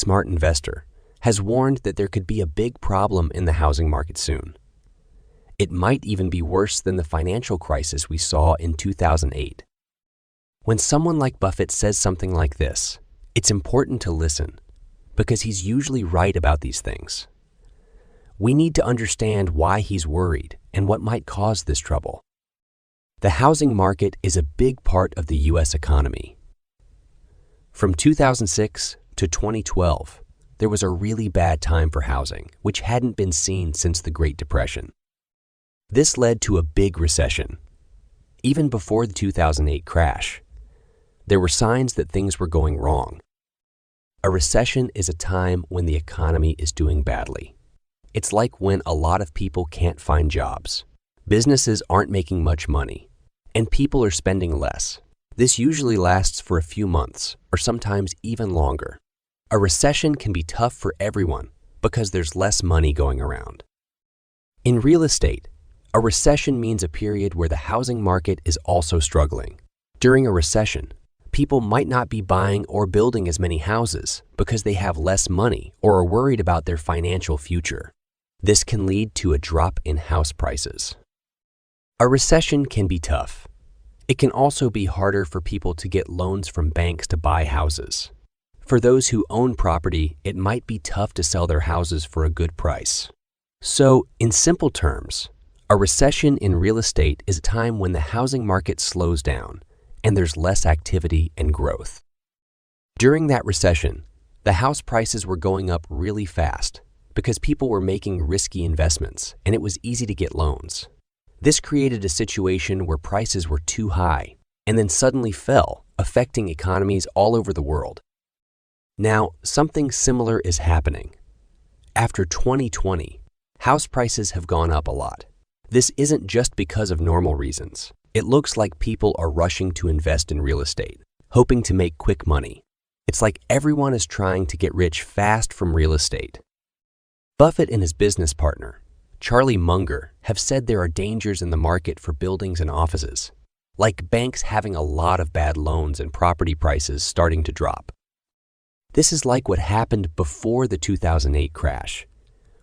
smart investor, has warned that there could be a big problem in the housing market soon. It might even be worse than the financial crisis we saw in 2008. When someone like Buffett says something like this, it's important to listen, because he's usually right about these things. We need to understand why he's worried and what might cause this trouble. The housing market is a big part of the U.S. economy. From 2006 to 2012, there was a really bad time for housing, which hadn't been seen since the Great Depression. This led to a big recession. Even before the 2008 crash, there were signs that things were going wrong. A recession is a time when the economy is doing badly. It's like when a lot of people can't find jobs. Businesses aren't making much money, and people are spending less. This usually lasts for a few months, or sometimes even longer. A recession can be tough for everyone because there's less money going around. In real estate, a recession means a period where the housing market is also struggling. During a recession, people might not be buying or building as many houses because they have less money or are worried about their financial future. This can lead to a drop in house prices. A recession can be tough. It can also be harder for people to get loans from banks to buy houses. For those who own property, it might be tough to sell their houses for a good price. So, in simple terms, a recession in real estate is a time when the housing market slows down and there's less activity and growth. During that recession, the house prices were going up really fast because people were making risky investments and it was easy to get loans. This created a situation where prices were too high and then suddenly fell, affecting economies all over the world. Now, something similar is happening. After 2020, house prices have gone up a lot. This isn't just because of normal reasons. It looks like people are rushing to invest in real estate, hoping to make quick money. It's like everyone is trying to get rich fast from real estate. Buffett and his business partner, Charlie Munger, have said there are dangers in the market for buildings and offices, like banks having a lot of bad loans and property prices starting to drop. This is like what happened before the 2008 crash,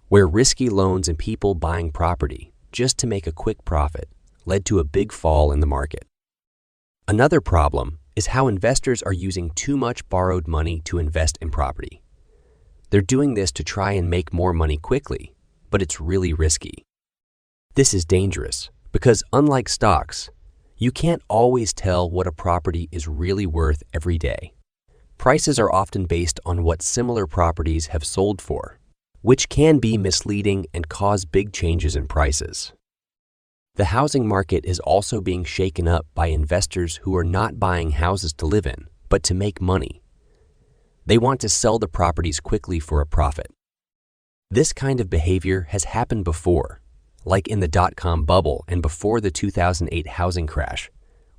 where risky loans and people buying property just to make a quick profit led to a big fall in the market. Another problem is how investors are using too much borrowed money to invest in property. They're doing this to try and make more money quickly, but it's really risky. This is dangerous because, unlike stocks, you can't always tell what a property is really worth every day. Prices are often based on what similar properties have sold for, which can be misleading and cause big changes in prices. The housing market is also being shaken up by investors who are not buying houses to live in, but to make money. They want to sell the properties quickly for a profit. This kind of behavior has happened before, like in the dot-com bubble and before the 2008 housing crash,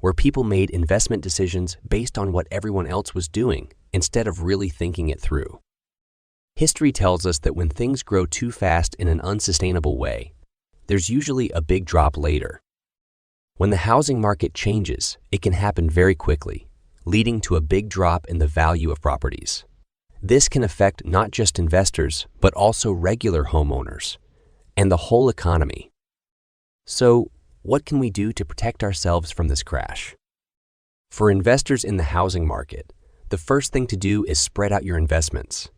where people made investment decisions based on what everyone else was doing instead of really thinking it through. History tells us that when things grow too fast in an unsustainable way, there's usually a big drop later. When the housing market changes, it can happen very quickly, leading to a big drop in the value of properties. This can affect not just investors, but also regular homeowners and the whole economy. So, what can we do to protect ourselves from this crash? For investors in the housing market, the first thing to do is spread out your investments.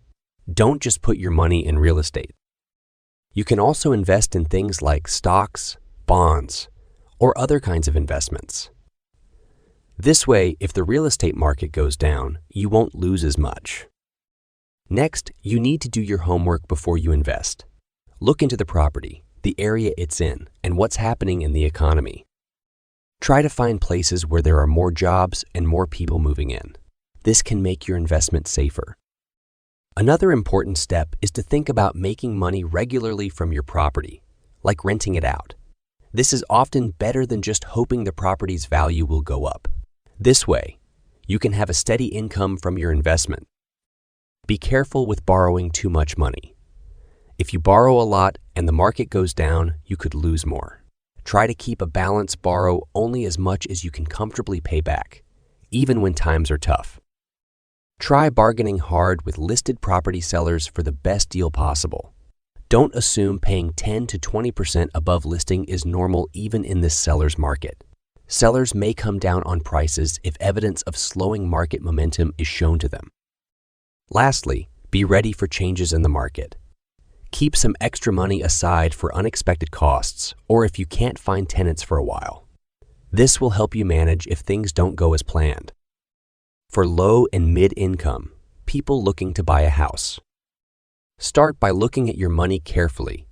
Don't just put your money in real estate. You can also invest in things like stocks, bonds, or other kinds of investments. This way, if the real estate market goes down, you won't lose as much. Next, you need to do your homework before you invest. Look into the property, the area it's in, and what's happening in the economy. Try to find places where there are more jobs and more people moving in. This can make your investment safer. Another important step is to think about making money regularly from your property, like renting it out. This is often better than just hoping the property's value will go up. This way, you can have a steady income from your investment. Be careful with borrowing too much money. If you borrow a lot and the market goes down, you could lose more. Try to keep a balance, borrow only as much as you can comfortably pay back, even when times are tough. Try bargaining hard with listed property sellers for the best deal possible. Don't assume paying 10 to 20% above listing is normal even in this seller's market. Sellers may come down on prices if evidence of slowing market momentum is shown to them. Lastly, be ready for changes in the market. Keep some extra money aside for unexpected costs or if you can't find tenants for a while. This will help you manage if things don't go as planned. For low and mid-income, people looking to buy a house, start by looking at your money carefully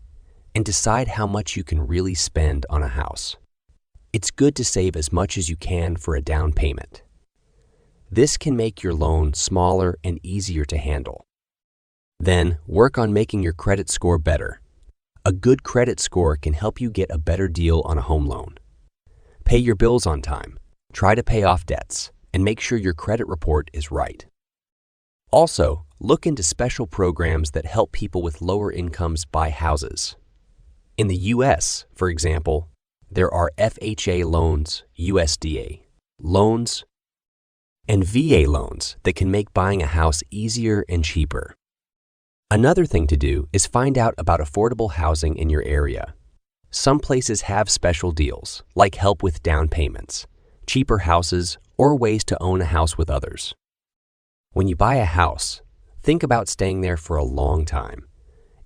and decide how much you can really spend on a house. It's good to save as much as you can for a down payment. This can make your loan smaller and easier to handle. Then, work on making your credit score better. A good credit score can help you get a better deal on a home loan. Pay your bills on time, try to pay off debts, and make sure your credit report is right. Also, look into special programs that help people with lower incomes buy houses. In the U.S., for example, there are FHA loans, USDA loans, and VA loans that can make buying a house easier and cheaper. Another thing to do is find out about affordable housing in your area. Some places have special deals, like help with down payments, cheaper houses, or ways to own a house with others. When you buy a house, think about staying there for a long time.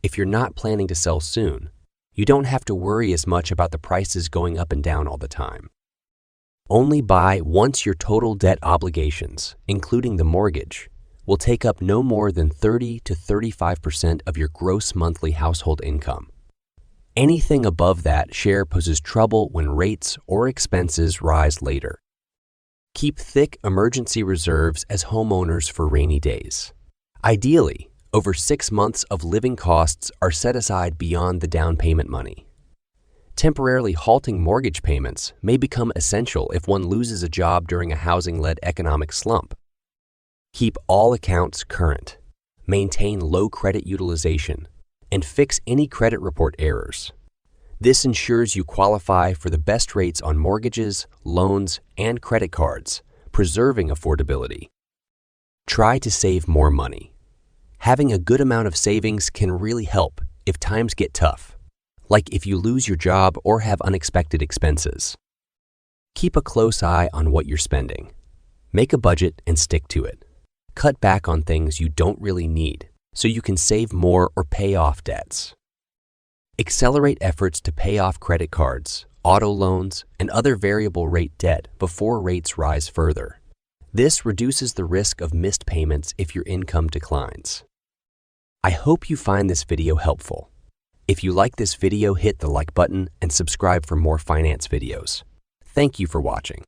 If you're not planning to sell soon, you don't have to worry as much about the prices going up and down all the time. Only buy once your total debt obligations, including the mortgage, will take up no more than 30 to 35% of your gross monthly household income. Anything above that share poses trouble when rates or expenses rise later. Keep thick emergency reserves as homeowners for rainy days. Ideally, over 6 months of living costs are set aside beyond the down payment money. Temporarily halting mortgage payments may become essential if one loses a job during a housing-led economic slump. Keep all accounts current, maintain low credit utilization, and fix any credit report errors. This ensures you qualify for the best rates on mortgages, loans, and credit cards, preserving affordability. Try to save more money. Having a good amount of savings can really help if times get tough, like if you lose your job or have unexpected expenses. Keep a close eye on what you're spending. Make a budget and stick to it. Cut back on things you don't really need so you can save more or pay off debts. Accelerate efforts to pay off credit cards, auto loans, and other variable rate debt before rates rise further. This reduces the risk of missed payments if your income declines. I hope you find this video helpful. If you like this video, hit the like button and subscribe for more finance videos. Thank you for watching.